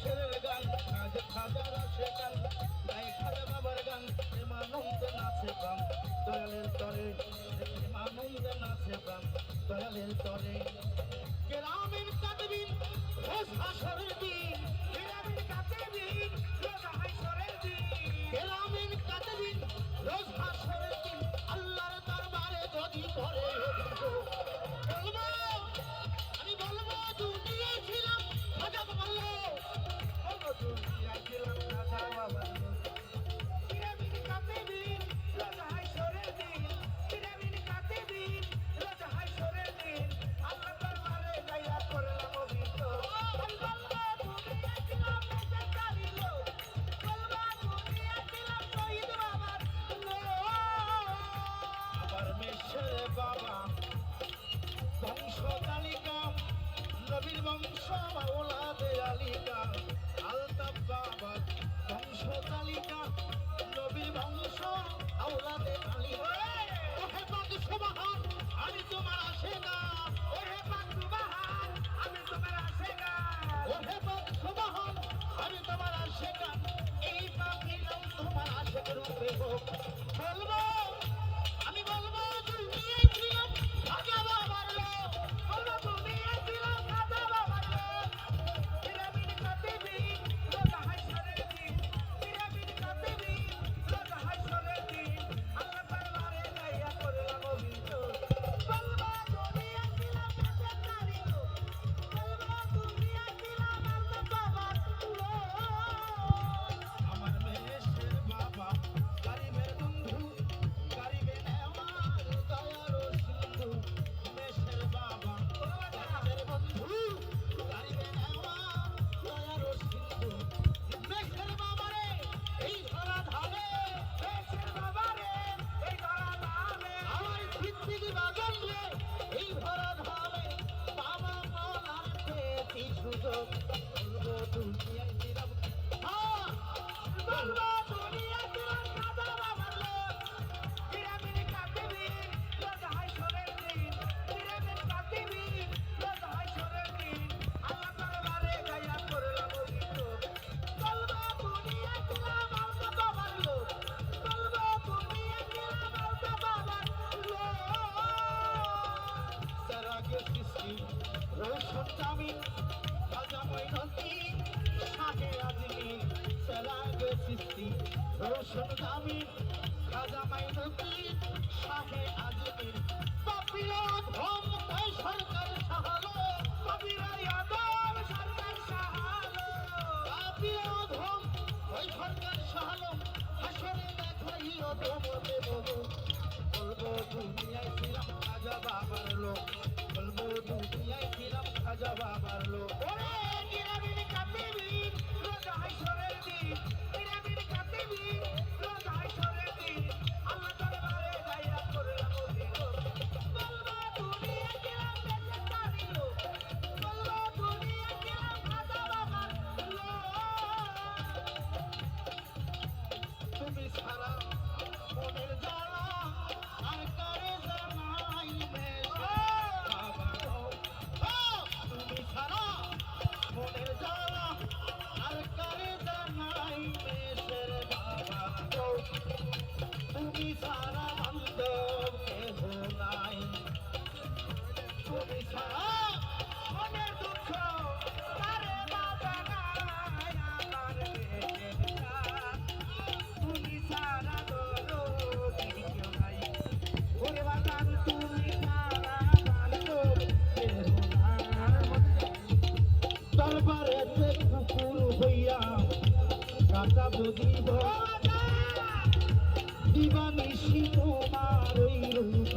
মেশের গান খাজার আসে গান গাই খাজা বাবার গান প্রেমানন্দ নাচে প্রাণ দয়ালের তরে প্রেমানন্দ নাচে প্রাণ দয়ালের তরে কেরামের কাতবিন রোজ হাসরের দিন কেরামের কাতবিন রোজ হাসরের দিন কেরামের কাতবিন রোজ হাসরের দিন আল্লাহর দরবারে যদি পড়ে বলবো আমি বলবো দুনিয়ায় ছিলাম খাজা বাবার লোক বলবো দুনিয়ায় ছিলাম খাজা বাবার লোক কেরামের কাতবিন রোজ হাসরের দিন কেরামের কাতবিন রোজ হাসরের দিন আল্লাহ দরবারে গায়া করলাম অভিযোগ বলবো দুনিয়ায় ছিলাম বেচারি লোক বলবো দুনিয়ায় ছিলাম শহীদ বাবার লোক আবার মেশের বাবা বংশ তালিকা নবীর বংশ মাওলাদে আলিকা আলতাফ বাবা বংশ তালিকা নবীর বংশ আওলাদে আলিকা ওহে পাক সুবহান আমি তোমার আশেকা ওহে পাক সুবহান আমি তোমার আশেকা ওহে পাক সুবহান আমি তোমার আশেকা এই পাখির নাম তোমার আশেক রূপে হোক বলবো আমি বলবো দুনিয়ায় ছিলাম খাজা বাবার লোক বলবো দুনিয়ায় ছিলাম খাজা বাবার লোক পিরামিড কাতিবিন রোজ হাসরের দিন পিরামিড কাতিবিন রোজ হাসরের দিন আল্লাহ দরবারে গায়া করলাম অভিযোগ বলবো দুনিয়ায় ছিলাম বেচারি লোক বলবো দুনিয়ায় ছিলাম আল্লাহ বাবার লোক আমার মেশের বাবা গরিবের বন্ধু গরিবে নেওয়ার দয়ার সিন্ধু মেশের বাবা গরিবের বন্ধু গরিবে নেওয়ার দয়ার সিন্ধু মেশের বাবারে এই ধরা ধামে মেশের বাবারে এই ধরা ধামে আমার সিদ্দিকি বাগান রে এই ধরা ধামে বাবা মওলার পেয়েছি সুযোগ বলবো দুনিয়ায় ছিলাম বলবো দুনিয়ায় ছিলাম খাজা বাবার লোক পিরামিড কাতিবিন রোজ হাসরের দিন পিরামিড কাতিবিন রোজ হাসরের দিন আল্লাহ দরবারে গায়া করলাম অভিযোগ বলবো দুনিয়ায় ছিলাম আল্লাহ বাবার লোক বলবো দুনিয়ায় ছিলাম আল্লাহ বাবার লোক সারাগে সৃষ্টি রোশন জামিন খাজা মঈনুদ্দিন শাহে আজমির সারাগে সৃষ্টি রোশন জামিন খাজা মঈনুদ্দিন শাহে আজমির পাপিয়া ধম কয় সরকার সাহালো পাপিয়া আদম সরকার সাহালো পাপিয়া ধম কয় সরকার সাহালো হাসরে দেখাইও তোমাকে বলবো বলবো দুনিয়ায় ছিলাম খাজা বাবার লোক বলবো দুনিয়ায় ছিলাম খাজা বাবার লোক ওরে পিরামিড কাতিবিন রোজ হাসরের দিন পিরামিড কাতিবিন রোজ হাসরের দিন আল্লাহ দরবারে গায়া করলাম অভিযোগ বলবো দুনিয়ায় ছিলাম বেচারি লোক বলবো দুনিয়ায় ছিলাম খাজা বাবার লোক তুমি সারা মনের জ্বালা আর কারে জানাই মেশের বাবা গো তুমি সারা মনের জ্বালা আর কারে জানাই মেশের বাবা গো তুমি সারা বান্ধব কেহ নাই তুমি সারা মনের দুঃখ কারে না জানাই আমার মেশের জান তুমি সারা দরদি কেউ নাই ওরে বাগান তুমি সারা বান্ধব কেহ নাই দরবারেতে কুকুর হইয়া কাটা বুঝিব দিবানিশি তোমার ওই রূপ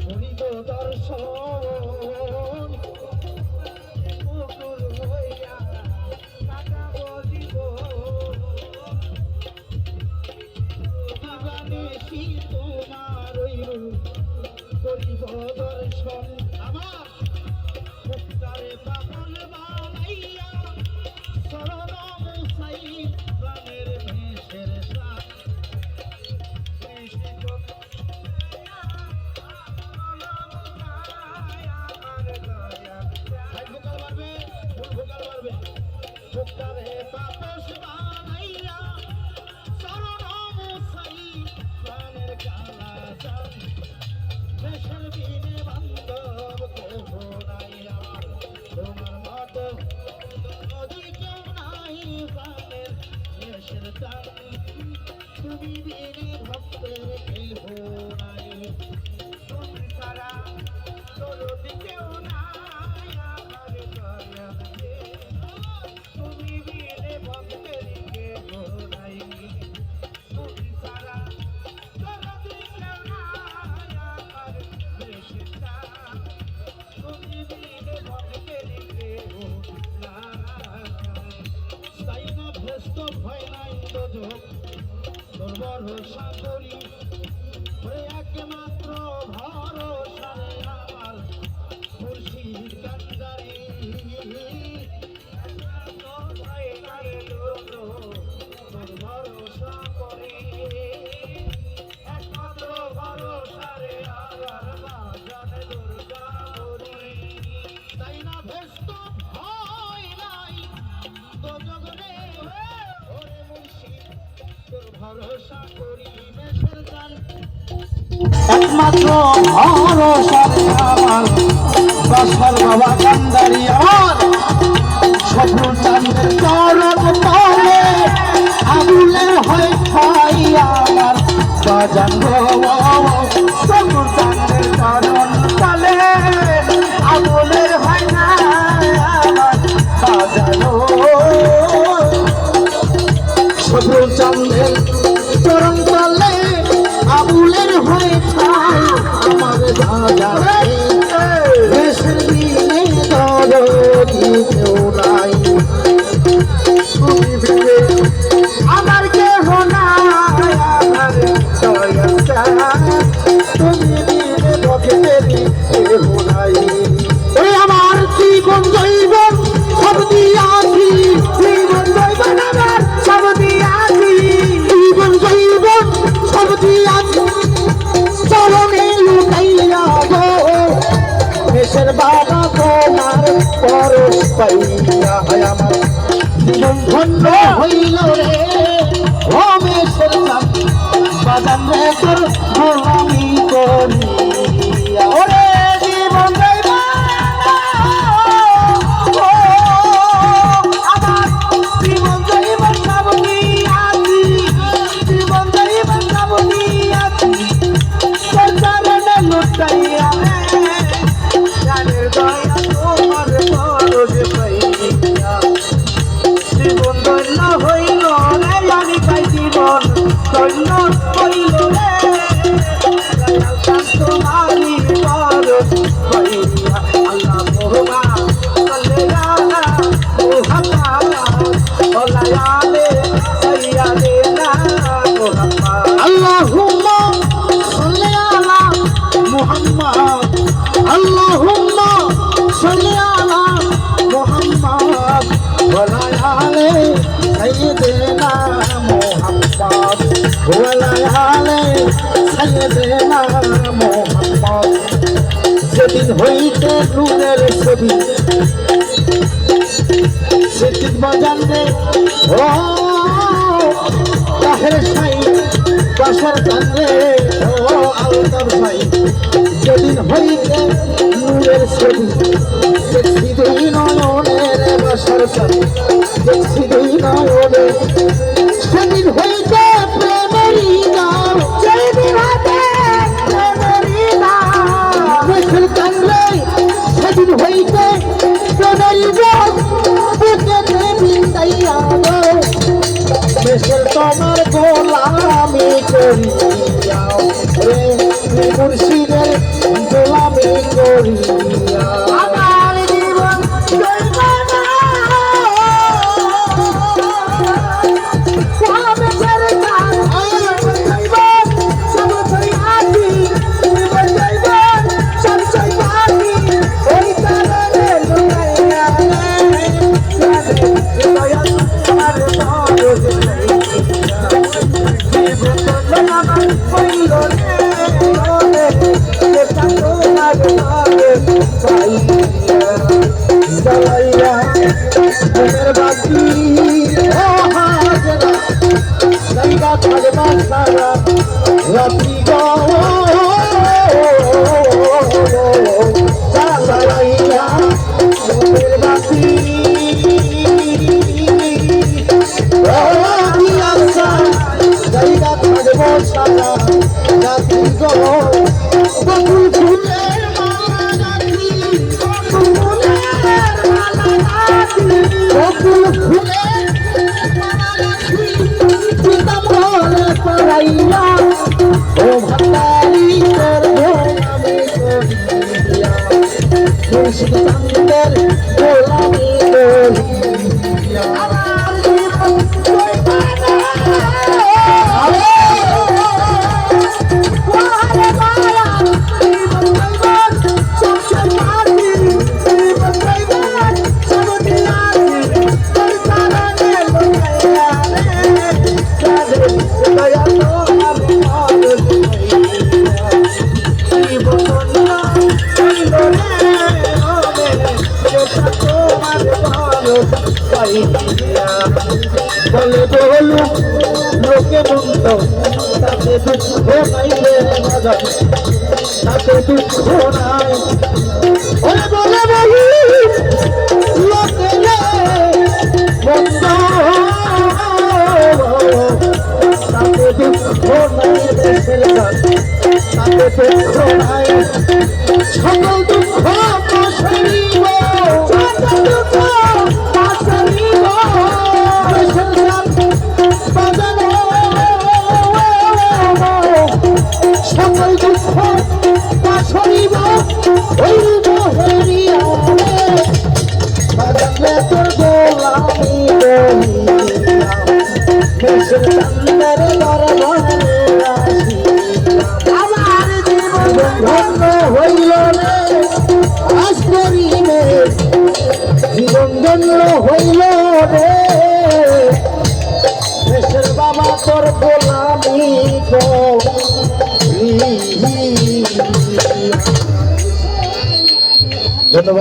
করিব দর্শন কুকুর হইয়া কাটা বুঝিব দিবানিশি তোমার ওই রূপ করিব দর্শন আমার মুক্তারে পাগল বানাইয়া শরণ মুসাই প্রাণের মেশের সাথ মুক্তারে তাপস বানাইয়া চরণ মুছাই প্রাণের কালা যান দেশের বিনে বান্ধব কেহ নাই আমার তোমার মতো যদি কেউ নাই প্রাণের দেশের দান তুমি বিনে ভক্তের কেহ নাই তুমি ছাড়া যদি কেউ নাই আমার দয়াল রে তুমি বিনে ভক্তের কেহ নাই তুমি ছাড়া যদি কেউ নাই আমার দেশের দান তুমি বিনে ভক্তের কেহ নাই তাই না ভ্রষ্ট ভয় নাই দোজক তোর ভরসা করি ওরে একমাত্র ভরসা রে আমার মুর্শিদ কান্দারি ভয় নাই দোজক তোর ভরসা করি একমাত্র ভরসা রে আমার বাজানে দুর্গা করি তাই না ভ্রষ্ট ভয় নাই দোজক রে ওরে মুর্শিদ তোর ভরসা করি দেশের জান একমাত্র ভরসা রে আমার বাসার বাবা কান্দারি আমার সফল চাঁদের চরণ তলে আবুলের হয় ঠাই আমার বাজান সফল চাঁদের চরণ তলে আবুলের হয় না আমার বাজানো সফল চাঁদের চরণ তলে আবুলের হয়ে ঠাই আমার বাজার দেশের দিনে দরদি কেউ নাই তুমি বিনে আমার কেহ নাই আমার দয়াল তুমি বিনে ভক্তের কেহ নাই ওই আমার জীবন জৈবন সব দিয়াছি জীবন জৈবন আমার সব দিয়াছি জীবন জৈবন সব দিয়াছি চরণে লুকাইয়া গো দেশের বাবা তোমার পরশ পাইয়া আমার জীবন ধন্য হইল রে রমেশের নাম বাজান রে তোর গোলামি করিয়া ওরে জীবন যাইবা আমার জীবন যাইবা সব দিয়াছি জীবন যাইবা সব দিয়াছি তোর চরণে লুটাইয়া জানের দয়া তোমার পরশ পাইয়া জীবন ধন্য হইল রে জানি পাই জীবন ধন্য হইল রে তোমারি পরশ পাইয়া আল্লাহ মোহবা সাল্লাল্লাহ মুহাম্মদ ওলায়ালে সাইয়্যিদানা মুহাম্মদ আল্লাহুম্মা সাল্লি আলা মুহাম্মদ আল্লাহুম্মা সাল্লি আলা মুহাম্মদ ওয়া আলা সাইয়্যিদিনা মুহাম্মদ ওয়া আলা সাইয়্যিদিনা মুহাম্মদ যেদিন হইতে নূরের ছবি সেদিন বাজানবে ও তাহের সাই বাসার কান্দে ও আলতার ভাই যেদিন হইতে নূরের ছবি দেখছি দুই নয়নের বাসার কান্দে দেখছি দুই নয়নে সেদিন হইতে প্রেমেরই গান যেদিন হইতে প্রেমেরই গান দেশের কান্দে সেদিন হইতে প্রেমেরই গান বুকেতে বিন্দাইয়া গো দেশের তোমার গোলামি করিয়া রে মুর্শিদের গোলামি করিয়া আমার জীবন জৈবনা সব ছেড়ে যান জীবন সব ছইয়াছি জীবন জৈবন সব ছইয়াছি ওই কারণে লুকাইয়া দয়া তোমার পরশ পাইয়া মনের বাকি ও হাজরা জায়গা থাকবা সারা রাত্রি গো চালাইয়া মনের বাকি জায়গা থাকবো সারা রাত্রি গো বকুল ফুলের মালা গাঁথি বকুল ফুলের মালা গাঁথি পিতাম্বরে পরাইয়া ও ভান্ডারি করবো আমি করিয়া মুর্শিদ চান্দের গোলামি করিয়া বলে বলু লোকে বন্ধ তাতে দুঃখ নাই রে মজা তাতে দুঃখ নাই বলে বলে বলু লোকে বন্ধ তাতে দুঃখ নাই দেশের গান তাতে দুঃখ নাই সকল দুঃখ পাশরিব সকল দুঃখ পাশরিব সকল দুঃখ পাশরিব হইব হেরিয়া বাজালে তোর গোলামি করিয়া দেশের চান্দারে দরবারে আমার জীবন ধন্য হইল রে আজ করিবে জীবন ধন্য হইল রে দেশের বাবা তোর গোলামি করিয়া ধন্যবাদ।